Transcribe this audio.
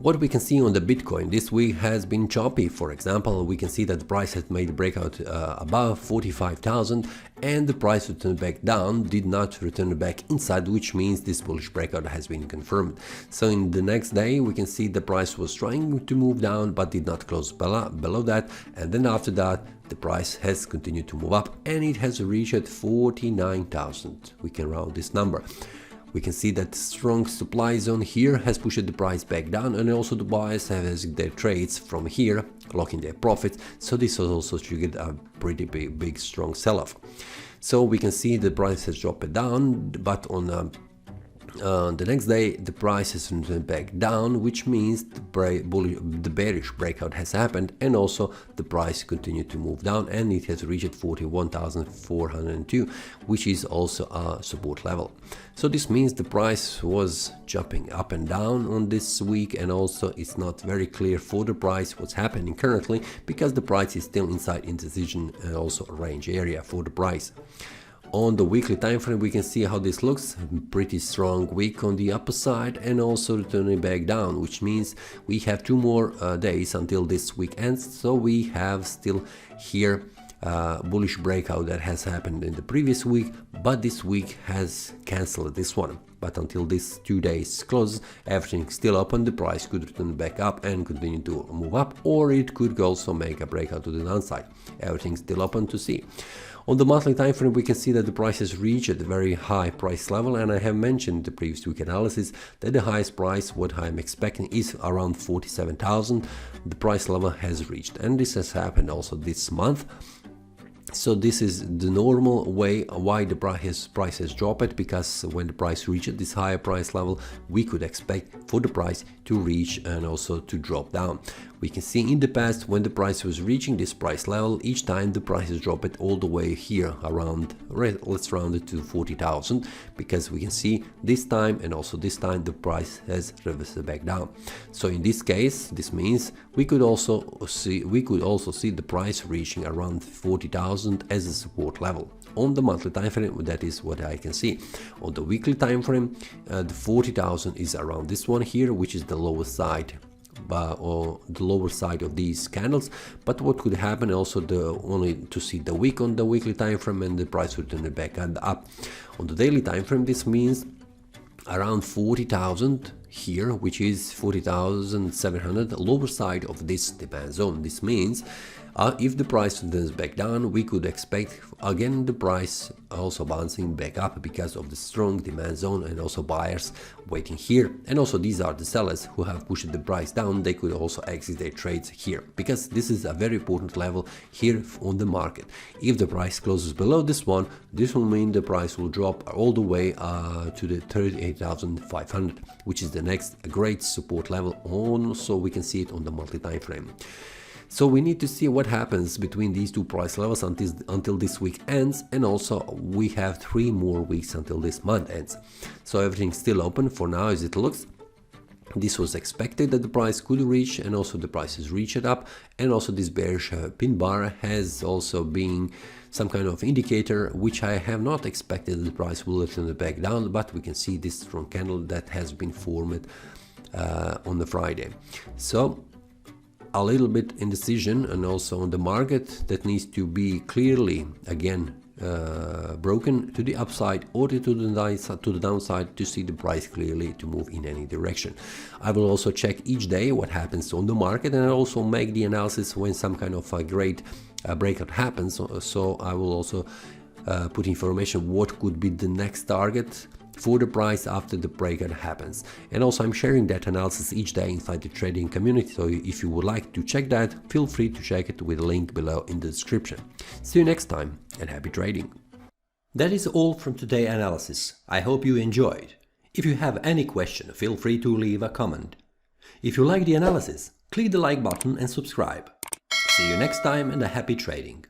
What we can see on the Bitcoin this week has been choppy. For example, we can see that the price has made a breakout above 45,000 and the price returned back down, did not return back inside, which means this bullish breakout has been confirmed. So in the next day we can see the price was trying to move down but did not close below that, and then after that the price has continued to move up and it has reached 49,000. We can round this number. We can see that strong supply zone here has pushed the price back down, and also the buyers have exit their trades from here, locking their profits. So this has also triggered a pretty big strong sell-off. So we can see the price has dropped down, but on the next day the price has turned back down, which means the bearish breakout has happened, and also the price continued to move down and it has reached 41,402, which is also a support level. So this means the price was jumping up and down on this week, and also it's not very clear for the price what's happening currently, because the price is still inside indecision and also range area for the price. On the weekly time frame we can see how this looks. Pretty strong week on the upper side and also returning back down, which means we have 2 more days until this week ends. So we have still here bullish breakout that has happened in the previous week, but this week has cancelled this one. But until these 2 days close, everything's still open. The price could return back up and continue to move up, or it could also make a breakout to the downside. Everything's still open to see. On the monthly time frame we can see that the price has reached a very high price level, and I have mentioned in the previous week analysis that the highest price what I'm expecting is around 47,000. The price level has reached, and this has happened also this month. So this is the normal way why the price has dropped, because when the price reaches this higher price level we could expect for the price to reach and also to drop down. We can see in the past when the price was reaching this price level, each time the price has dropped all the way here around, let's round it to 40,000, because we can see this time and also this time the price has reversed back down. So in this case this means we could also see the price reaching around 40,000 as a support level. On the monthly time frame, that is what I can see. On the weekly time frame, the 40,000 is around this one here, which is the lowest side or the lower side of these candles. But what could happen also, only to see the week on the weekly time frame, and the price would turn back and up. On the daily time frame, this means around 40,000 here, which is 40,700, lower side of this demand zone. This means if the price turns back down, we could expect again the price also bouncing back up because of the strong demand zone and also buyers waiting here. And also these are the sellers who have pushed the price down. They could also exit their trades here, because this is a very important level here on the market. If the price closes below this one, this will mean the price will drop all the way to the 38,500, which is the next great support level. Also we can see it on the monthly time frame. So we need to see what happens between these 2 price levels until this week ends, and also we have 3 more weeks until this month ends. So everything's still open for now as it looks. This was expected that the price could reach, and also the price has reached up, and also this bearish pin bar has also been some kind of indicator which I have not expected the price will turn back down, but we can see this strong candle that has been formed on the Friday. So a little bit indecision, and also on the market that needs to be clearly again broken to the upside or to the downside to see the price clearly to move in any direction. I will also check each day what happens on the market, and I also make the analysis when some kind of a great breakout happens. So I will also put information what could be the next target for the price after the breakout happens. And also I'm sharing that analysis each day inside the trading community, so if you would like to check that, feel free to check it with a link below in the description. See you next time and happy trading. That is all from today's analysis. I hope you enjoyed. If you have any question, feel free to leave a comment. If you like the analysis, click the like button and subscribe. See you next time and a happy trading.